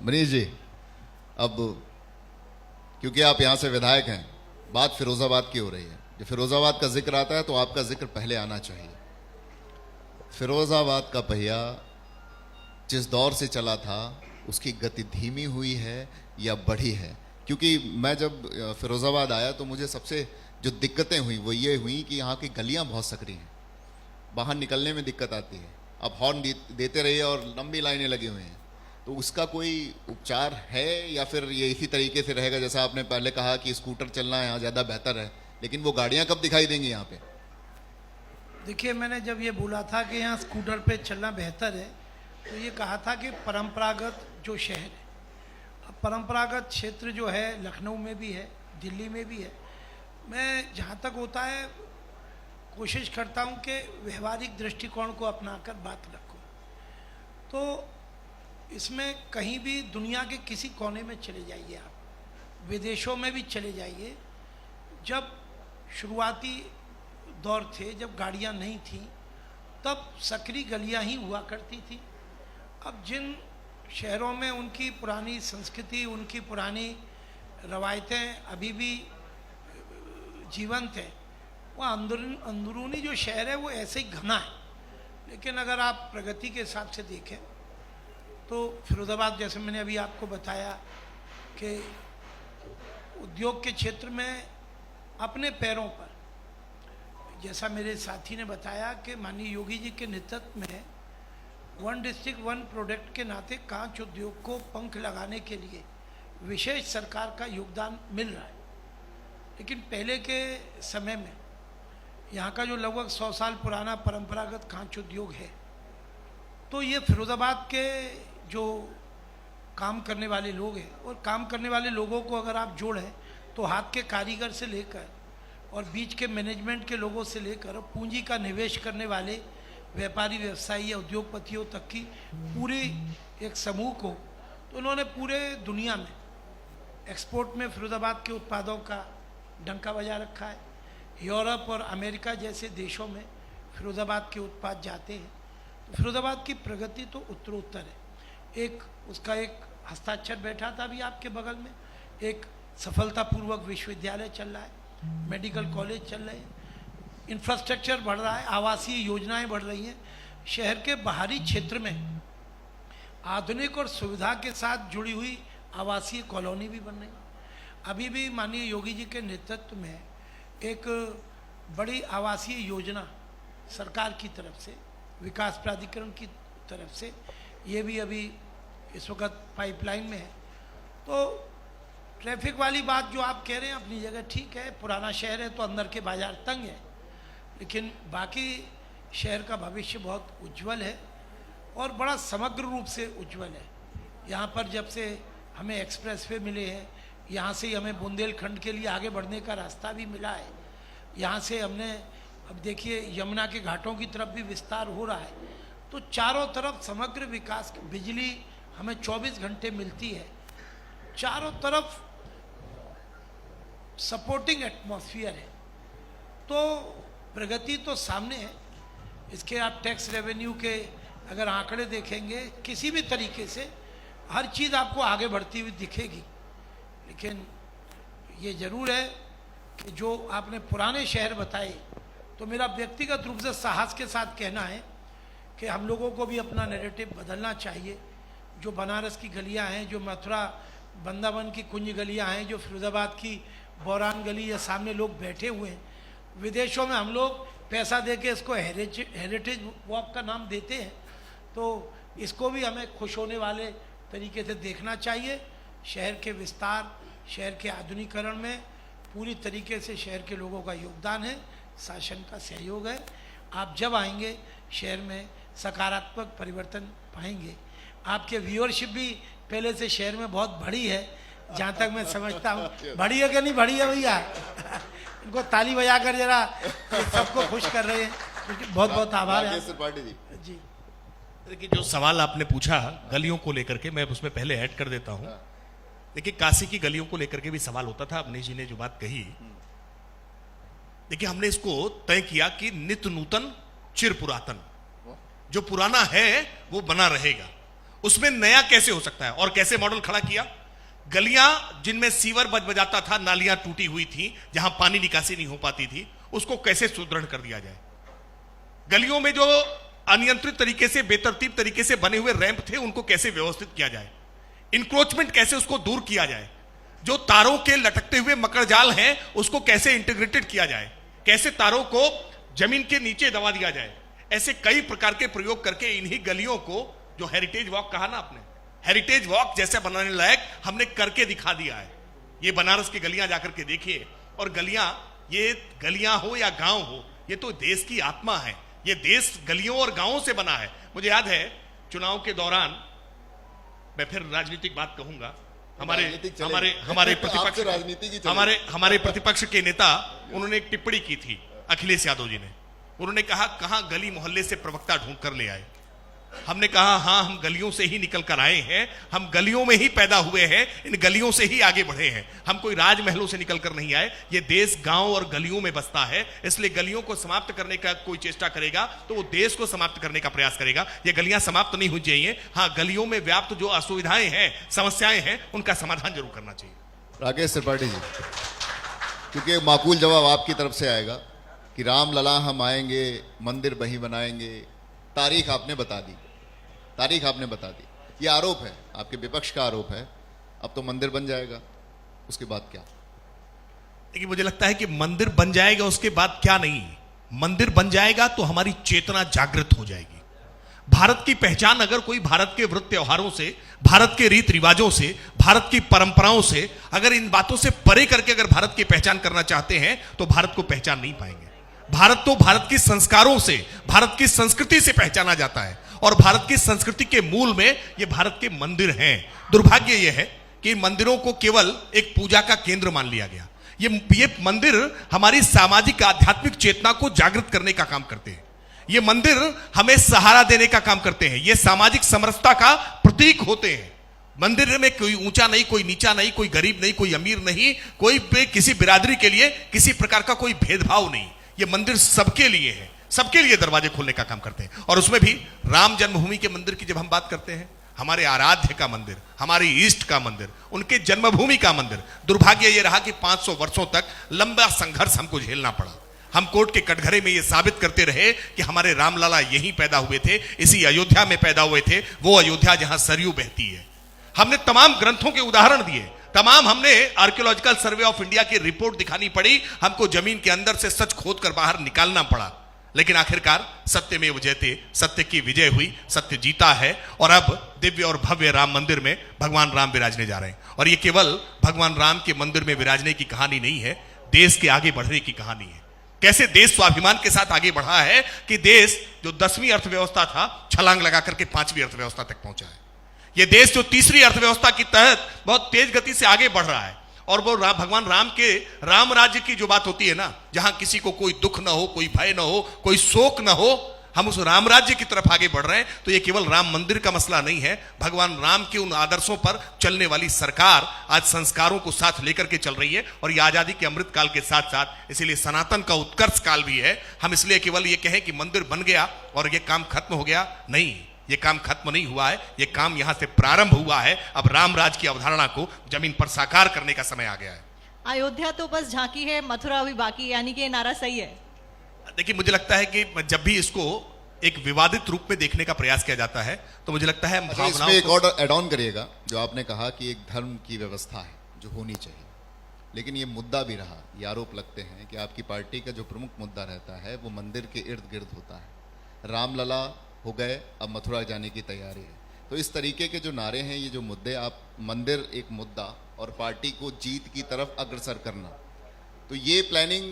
मनीष जी, अब क्योंकि आप यहाँ से विधायक हैं, बात फिरोजाबाद की हो रही है। जब फिरोजाबाद का जिक्र आता है तो आपका जिक्र पहले आना चाहिए। फिरोजाबाद का पहिया जिस दौर से चला था उसकी गति धीमी हुई है या बढ़ी है? क्योंकि मैं जब फिरोजाबाद आया तो मुझे सबसे जो दिक्कतें हुई वो ये हुई कि यहाँ की गलियाँ बहुत सकरी हैं, बाहर निकलने में दिक्कत आती है। आप हॉर्न देते रहिए और लंबी लाइनें लगी हुई हैं, तो उसका कोई उपचार है या फिर ये इसी तरीके से रहेगा जैसा आपने पहले कहा कि स्कूटर चलना यहाँ ज़्यादा बेहतर है, लेकिन वो गाड़ियाँ कब दिखाई देंगी यहाँ पे? देखिए, मैंने जब ये बोला था कि यहाँ स्कूटर पे चलना बेहतर है तो ये कहा था कि परंपरागत जो शहर है, अब परंपरागत क्षेत्र जो है लखनऊ में भी है, दिल्ली में भी है। मैं जहाँ तक होता है कोशिश करता हूँ कि व्यवहारिक दृष्टिकोण को अपनाकर बात रखूँ। तो इसमें कहीं भी दुनिया के किसी कोने में चले जाइए, आप विदेशों में भी चले जाइए, जब शुरुआती दौर थे, जब गाड़ियाँ नहीं थीं, तब सकरी गलियाँ ही हुआ करती थी। अब जिन शहरों में उनकी पुरानी संस्कृति, उनकी पुरानी रवायतें अभी भी जीवंत हैं, वह अंदरूनी जो शहर है वो ऐसे ही घना है। लेकिन अगर आप प्रगति के हिसाब से देखें तो फिरोजाबाद, जैसे मैंने अभी आपको बताया कि उद्योग के क्षेत्र में अपने पैरों पर, जैसा मेरे साथी ने बताया कि माननीय योगी जी के नेतृत्व में वन डिस्ट्रिक्ट वन प्रोडक्ट के नाते कांच उद्योग को पंख लगाने के लिए विशेष सरकार का योगदान मिल रहा है। लेकिन पहले के समय में यहाँ का जो लगभग 100 साल पुराना परंपरागत कांच उद्योग है, तो ये फिरोजाबाद के जो काम करने वाले लोग हैं, और काम करने वाले लोगों को अगर आप जोड़ें तो हाथ के कारीगर से लेकर और बीच के मैनेजमेंट के लोगों से लेकर पूंजी का निवेश करने वाले व्यापारी, व्यवसायी या उद्योगपतियों तक की पूरी एक समूह को, तो उन्होंने पूरे दुनिया में एक्सपोर्ट में फिरोजाबाद के उत्पादों का डंका बजा रखा है। यूरोप और अमेरिका जैसे देशों में फिरोजाबाद के उत्पाद जाते हैं। तो फिरोजाबाद की प्रगति तो उत्तरोत्तर है। एक उसका एक हस्ताक्षर बैठा था अभी आपके बगल में, एक सफलतापूर्वक विश्वविद्यालय चल रहा है, मेडिकल कॉलेज चल रहे हैं, इंफ्रास्ट्रक्चर बढ़ रहा है, आवासीय योजनाएं बढ़ रही हैं। शहर के बाहरी क्षेत्र में आधुनिक और सुविधा के साथ जुड़ी हुई आवासीय कॉलोनी भी बन रही है। अभी भी माननीय योगी जी के नेतृत्व में एक बड़ी आवासीय योजना सरकार की तरफ से, विकास प्राधिकरण की तरफ से, ये भी अभी इस वक्त पाइपलाइन में है। तो ट्रैफिक वाली बात जो आप कह रहे हैं अपनी जगह ठीक है, पुराना शहर है तो अंदर के बाजार तंग है, लेकिन बाकी शहर का भविष्य बहुत उज्जवल है और बड़ा समग्र रूप से उज्जवल है। यहाँ पर जब से हमें एक्सप्रेसवे मिले हैं, यहाँ से ही हमें बुंदेलखंड के लिए आगे बढ़ने का रास्ता भी मिला है। यहाँ से हमने, अब देखिए यमुना के घाटों की तरफ भी विस्तार हो रहा है। तो चारों तरफ समग्र विकास, बिजली हमें 24 घंटे मिलती है, चारों तरफ सपोर्टिंग एटमॉस्फेयर है। तो प्रगति तो सामने है। इसके आप टैक्स रेवेन्यू के अगर आंकड़े देखेंगे, किसी भी तरीके से हर चीज़ आपको आगे बढ़ती हुई दिखेगी। लेकिन ये ज़रूर है कि जो आपने पुराने शहर बताए, तो मेरा व्यक्तिगत रूप से साहस के साथ कहना है कि हम लोगों को भी अपना नैरेटिव बदलना चाहिए। जो बनारस की गलियां हैं, जो मथुरा वृंदावन की कुंज गलियां हैं, जो फिरोजाबाद की बौरान गली या सामने लोग बैठे हुए हैं, विदेशों में हम लोग पैसा दे के इसको हेरिटेज वॉक का नाम देते हैं। तो इसको भी हमें खुश होने वाले तरीके से देखना चाहिए। शहर के विस्तार, शहर के आधुनिकीकरण में पूरी तरीके से शहर के लोगों का योगदान है, शासन का सहयोग है। आप जब आएंगे शहर में सकारात्मक परिवर्तन पाएंगे। आपके व्यूअरशिप भी पहले से शहर में बहुत बढ़ी है, जहाँ तक मैं समझता हूँ। बढ़ी है कि नहीं बढ़ी है भैया? इनको ताली बजा कर जरा सबको खुश कर रहे हैं। बहुत बहुत आभार है जी। देखिए, जो सवाल आपने पूछा गलियों को लेकर के, मैं उसमें पहले ऐड कर देता हूँ। देखिए, काशी की गलियों को लेकर के भी सवाल होता था। अवनीश जी ने जो बात कही, देखिए हमने इसको तय किया कि नित्य नूतन चिर पुरातन, जो पुराना है वो बना रहेगा। उसमें नया कैसे हो सकता है और कैसे मॉडल खड़ा किया? गलियां जिनमें सीवर बजाता था, नालियां टूटी हुई थी, जहां पानी निकासी नहीं हो पाती थी, उसको कैसे सुदृढ़ कर दिया जाए? गलियों में जो अनियंत्रित तरीके से, बेतरतीब तरीके से बने हुए रैंप थे, उनको कैसे व्यवस्थित किया जाए? इंक्रोचमेंट कैसे उसको दूर किया जाए? जो तारों के लटकते हुए मकड़जाल हैं, उसको कैसे इंटीग्रेटेड किया जाए? कैसे तारों को जमीन के नीचे दबा दिया जाए? ऐसे कई प्रकार के प्रयोग करके इन्हीं गलियों को, जो हेरिटेज वॉक कहा ना आपने, हेरिटेज वॉक जैसा बनाने लायक हमने करके दिखा दिया है। ये बनारस की गलियां जाकर के देखिए, और गलियां, ये गलियां हो या गांव हो, ये तो देश की आत्मा है। ये देश गलियों और गांवों से बना है। मुझे याद है चुनाव के दौरान, मैं फिर राजनीतिक बात कहूंगा, हमारे प्रतिपक्ष के नेता, उन्होंने एक टिप्पणी की थी, अखिलेश यादव जी ने। उन्होंने कहा, कहां गली मोहल्ले से प्रवक्ता ढूंढ कर ले आए। हमने कहा, हां, हम गलियों से ही निकल कर आए हैं, हम गलियों में ही पैदा हुए हैं, इन गलियों से ही आगे बढ़े हैं, हम कोई राजमहलों से निकल कर नहीं आए। ये देश गांव और गलियों में बसता है, इसलिए गलियों को समाप्त करने का कोई चेष्टा करेगा तो वो देश को समाप्त करने का प्रयास करेगा। ये गलियां समाप्त नहीं होनी चाहिए। हाँ, गलियों में व्याप्त जो असुविधाएं हैं, समस्याएं हैं, उनका समाधान जरूर करना चाहिए। राकेश त्रिपाठी जी, क्योंकि माकूल जवाब आपकी तरफ से आएगा कि राम लला हम आएंगे, मंदिर वहीं बनाएंगे, तारीख आपने बता दी, तारीख आपने बता दी। ये आरोप है, आपके विपक्ष का आरोप है। अब तो मंदिर बन जाएगा, उसके बाद क्या? देखिए, मुझे लगता है कि मंदिर बन जाएगा, उसके बाद क्या नहीं। मंदिर बन जाएगा तो हमारी चेतना जागृत हो जाएगी। भारत की पहचान अगर कोई भारत के व्रत त्योहारों से, भारत के रीत रिवाजों से, भारत की परंपराओं से, अगर इन बातों से परे करके अगर भारत की पहचान करना चाहते हैं तो भारत को पहचान नहीं पाएंगे। भारत तो भारत की संस्कारों से, भारत की संस्कृति से पहचाना जाता है, और भारत की संस्कृति के मूल में ये भारत के मंदिर हैं। दुर्भाग्य यह है कि मंदिरों को केवल एक पूजा का केंद्र मान लिया गया। ये मंदिर हमारी सामाजिक आध्यात्मिक चेतना को जागृत करने का काम करते हैं। ये मंदिर हमें सहारा देने का काम करते हैं। ये सामाजिक समरसता का प्रतीक होते हैं। मंदिर में कोई ऊंचा नहीं, कोई नीचा नहीं, कोई गरीब नहीं, कोई अमीर नहीं, कोई किसी बिरादरी के लिए किसी प्रकार का कोई भेदभाव नहीं। ये मंदिर सबके लिए है, सबके लिए दरवाजे खोलने का काम करते हैं। और उसमें भी राम जन्मभूमि के मंदिर की जब हम बात करते हैं, हमारे आराध्य का मंदिर, हमारी इष्ट का मंदिर, उनके जन्मभूमि का मंदिर, दुर्भाग्य यह रहा कि 500 वर्षों तक लंबा संघर्ष हमको झेलना पड़ा। हम कोर्ट के कटघरे में यह साबित करते रहे कि हमारे रामलला यहीं पैदा हुए थे, इसी अयोध्या में पैदा हुए थे, वो अयोध्या जहां सरयू बहती है। हमने तमाम ग्रंथों के उदाहरण दिए, तमाम हमने आर्कियोलॉजिकल सर्वे ऑफ इंडिया की रिपोर्ट दिखानी पड़ी, हमको जमीन के अंदर से सच खोद कर बाहर निकालना पड़ा। लेकिन आखिरकार सत्यमेव जयते, सत्य की विजय हुई, सत्य जीता है। और अब दिव्य और भव्य राम मंदिर में भगवान राम विराजने जा रहे हैं। और ये केवल भगवान राम के मंदिर में विराजने की कहानी नहीं है, देश के आगे बढ़ने की कहानी है। कैसे देश स्वाभिमान के साथ आगे बढ़ा है कि देश जो 10वीं अर्थव्यवस्था था, छलांग लगा करके 5वीं अर्थव्यवस्था तक पहुंचा है। यह देश जो तीसरी अर्थव्यवस्था के तहत बहुत तेज गति से आगे बढ़ रहा है। और वो भगवान राम के राम राज्य की जो बात होती है ना, जहां किसी को कोई दुख ना हो, कोई भय ना हो, कोई शोक ना हो, हम उस राम राज्य की तरफ आगे बढ़ रहे हैं। तो ये केवल राम मंदिर का मसला नहीं है, भगवान राम के उन आदर्शों पर चलने वाली सरकार आज संस्कारों को साथ लेकर के चल रही है। और ये आजादी के अमृत काल के साथ साथ इसीलिए सनातन का उत्कर्ष काल भी है। हम इसलिए केवल ये कहें कि मंदिर बन गया और ये काम खत्म हो गया, नहीं, ये काम खत्म नहीं हुआ है, ये काम यहां से प्रारंभ हुआ है। अब राम राज की अवधारणा को जमीन पर साकार करने का समय आ गया है। अयोध्या तो बस झांकी है, मथुरा अभी बाकी, यानी कि ये नारा सही है। देखिए, मुझे लगता है कि जब भी इसको एक विवादित रूप में देखने का प्रयास किया जाता है तो मुझे लगता है इसमें एक और ऐड ऑन करिएगा, जो आपने कहा कि एक धर्म की व्यवस्था है जो होनी चाहिए, लेकिन ये मुद्दा भी रहा, ये आरोप लगते हैं कि आपकी पार्टी का जो प्रमुख मुद्दा रहता है वो मंदिर के इर्द गिर्द होता है। रामलला हो गए, अब मथुरा जाने की तैयारी है। तो इस तरीके के जो नारे हैं, ये जो मुद्दे, आप मंदिर एक मुद्दा और पार्टी को जीत की तरफ अग्रसर करना, तो ये प्लानिंग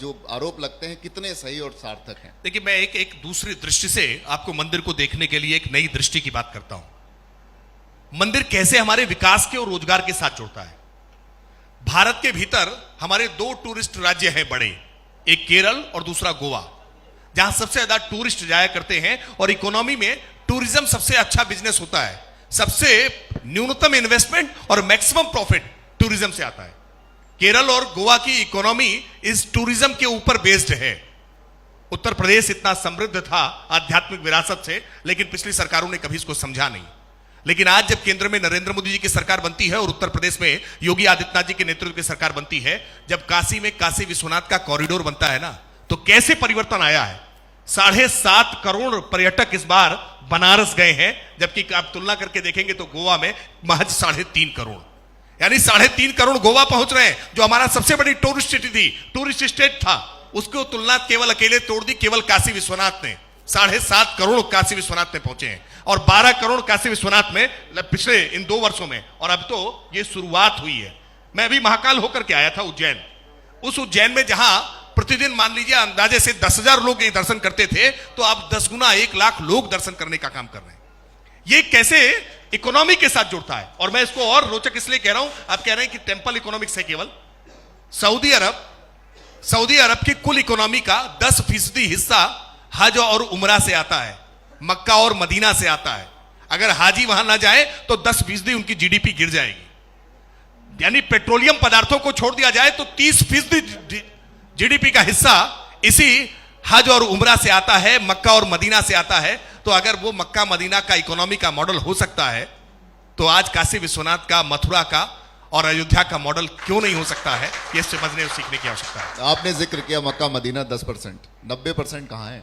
जो आरोप लगते हैं कितने सही और सार्थक हैं? देखिए, मैं एक दूसरी दृष्टि से आपको मंदिर को देखने के लिए एक नई दृष्टि की बात करता हूं। मंदिर कैसे हमारे विकास के और रोजगार के साथ जुड़ता है। भारत के भीतर हमारे 2 टूरिस्ट राज्य हैं बड़े, एक केरल और दूसरा गोवा, जहां सबसे ज्यादा टूरिस्ट जाया करते हैं और इकोनॉमी में टूरिज्म सबसे अच्छा बिजनेस होता है। सबसे न्यूनतम इन्वेस्टमेंट और मैक्सिमम प्रॉफिट टूरिज्म से आता है। केरल और गोवा की इकोनॉमी इस टूरिज्म के ऊपर बेस्ड है। उत्तर प्रदेश इतना समृद्ध था आध्यात्मिक विरासत से, लेकिन पिछली सरकारों ने कभी इसको समझा नहीं। लेकिन आज जब केंद्र में नरेंद्र मोदी जी की सरकार बनती है और उत्तर प्रदेश में योगी आदित्यनाथ जी के नेतृत्व की सरकार बनती है, जब काशी में काशी विश्वनाथ का कॉरिडोर बनता है ना, तो कैसे परिवर्तन आया है। 7.5 करोड़ पर्यटक इस बार बनारस गए हैं, जबकि आप तुलना करके देखेंगे तो गोवा में महज 3.5 करोड़, यानी 3.5 करोड़ गोवा पहुंच रहे हैं, जो हमारा सबसे बड़ी टूरिस्ट सिटी थी, टूरिस्ट स्टेट था, उसको तुलना केवल अकेले तोड़ दी केवल काशी विश्वनाथ ने। 7.5 करोड़ काशी विश्वनाथ में पहुंचे हैं और 12 करोड़ काशी विश्वनाथ में पिछले इन 2 वर्षों में, और अब तो ये शुरुआत हुई है। मैं अभी महाकाल होकर के आया था उज्जैन। उस उज्जैन में जहां प्रतिदिन मान लीजिए अंदाजे से 10,000 लोग ये दर्शन करते थे, तो अब 10 गुना 1 लाख लोग दर्शन करने का काम कर रहे हैं। ये कैसे इकोनॉमी के साथ जुड़ता है। और मैं इसको और रोचक इसलिए कह रहा हूं, आप कह रहे हैं कि टेम्पल इकोनॉमिक्स है केवल। सऊदी अरब की कुल इकोनॉमी का 10% हिस्सा हज और उमरा से आता है, मक्का और मदीना से आता है। अगर हाजी वहां ना जाए तो 10% उनकी जीडीपी गिर जाएगी। यानी पेट्रोलियम पदार्थों को छोड़ दिया जाए तो 30% जीडीपी का हिस्सा इसी हज और उमरा से आता है, मक्का और मदीना से आता है। तो अगर वो मक्का मदीना का इकोनॉमी का मॉडल हो सकता है, तो आज काशी विश्वनाथ का, मथुरा का और अयोध्या का मॉडल क्यों नहीं हो सकता है। ये समझने और सीखने की आवश्यकता है। आपने जिक्र किया मक्का मदीना 10%, 90% कहां है?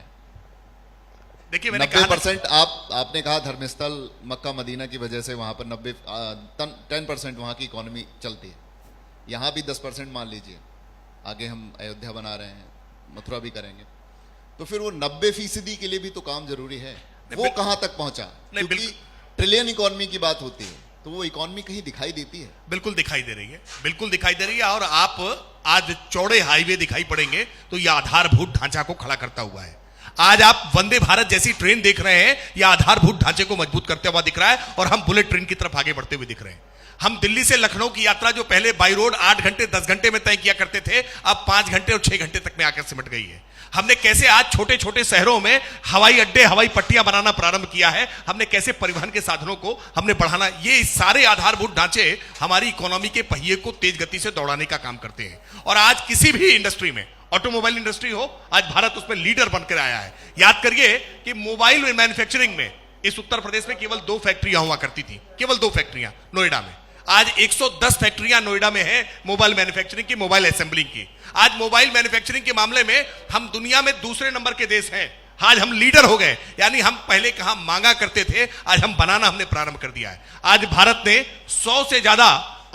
देखिए मैंने 90% आपने कहा धर्मस्थल मक्का मदीना की वजह से वहां पर 10% वहां की इकोनॉमी चलती है। यहां भी 10% मान लीजिए, आगे हम अयोध्या बना रहे हैं, मथुरा भी करेंगे, तो फिर वो 90% के लिए भी तो काम जरूरी है। वो कहां तक पहुंचा? क्योंकि ट्रिलियन इकोनॉमी की बात होती है, तो वो इकोनॉमी कहीं दिखाई देती है? बिल्कुल दिखाई दे रही है, बिल्कुल दिखाई दे रही है। और आप आज चौड़े हाईवे दिखाई पड़ेंगे तो यह आधारभूत ढांचा को खड़ा करता हुआ है। आज आप वंदे भारत जैसी ट्रेन देख रहे हैं, यह आधारभूत ढांचे को मजबूत करते हुआ दिख रहा है, और हम बुलेट ट्रेन की तरफ आगे बढ़ते हुए दिख रहे हैं। हम दिल्ली से लखनऊ की यात्रा जो पहले बाई रोड 8 घंटे 10 घंटे में तय किया करते थे, अब 5 घंटे और 6 घंटे तक में आकर सिमट गई है। हमने कैसे आज छोटे छोटे शहरों में हवाई अड्डे, हवाई पट्टियां बनाना प्रारंभ किया है, हमने कैसे परिवहन के साधनों को हमने बढ़ाना, ये सारे आधारभूत ढांचे हमारी इकोनॉमी के पहिए को तेज गति से दौड़ाने का काम करते हैं। और आज किसी भी इंडस्ट्री में, ऑटोमोबाइल इंडस्ट्री हो, आज भारत उसमें लीडर बनकर आया है। याद करिए कि मोबाइल मैन्युफैक्चरिंग में इस उत्तर प्रदेश में केवल 2 फैक्ट्रियां हुआ करती थी, केवल 2 फैक्ट्रियां नोएडा में। आज 110 फैक्ट्रियां नोएडा में है मोबाइल मैन्युफैक्चरिंग की, मोबाइल असेंबलिंग की। आज मोबाइल मैन्युफैक्चरिंग के मामले में हम दुनिया में दूसरे नंबर के देश हैं। आज हम लीडर हो गए। यानी हम पहले कहां मांगा करते थे, आज हम बनाना हमने प्रारंभ कर दिया है। आज भारत ने 100 से ज्यादा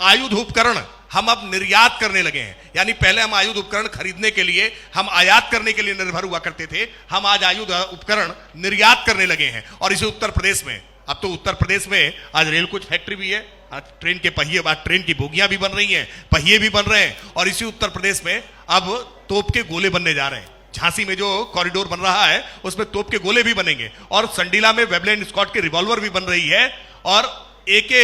आयुध उपकरण हम अब निर्यात करने लगे हैं। यानी पहले हम आयुध उपकरण खरीदने के लिए, हम आयात करने के लिए निर्भर हुआ करते थे, हम आज आयुध उपकरण निर्यात करने लगे हैं। और इसे उत्तर प्रदेश में, अब तो उत्तर प्रदेश में आज रेल कोच फैक्ट्री भी है, आज ट्रेन के पहिए, आज ट्रेन की बोगियां भी बन रही हैं, पहिए भी बन रहे हैं। और इसी उत्तर प्रदेश में अब तोप के गोले बनने जा रहे हैं। झांसी में जो कॉरिडोर बन रहा है उसमें तोप के गोले भी बनेंगे, और संडीला में वेबलैंड स्कॉट के रिवॉल्वर भी बन रही है, और एके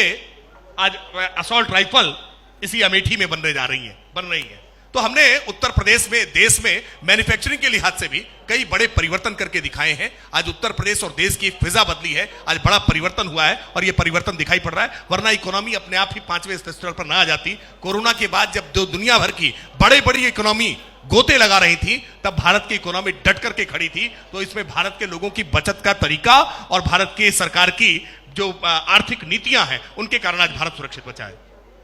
आज असॉल्ट राइफल इसी अमेठी में बन रही है। तो हमने उत्तर प्रदेश में, देश में मैन्युफैक्चरिंग के लिहाज से भी कई बड़े परिवर्तन करके दिखाए हैं। आज उत्तर प्रदेश और देश की फिजा बदली है, आज बड़ा परिवर्तन हुआ है और यह परिवर्तन दिखाई पड़ रहा है। वरना इकोनॉमी अपने आप ही 5वें स्तर पर ना आ जाती। कोरोना के बाद जब दुनिया भर की बड़ी इकोनॉमी गोते लगा रही थी, तब भारत की इकोनॉमी डट करके खड़ी थी। तो इसमें भारत के लोगों की बचत का तरीका और भारत की सरकार की जो आर्थिक नीतियां हैं, उनके कारण आज भारत सुरक्षित बचा है।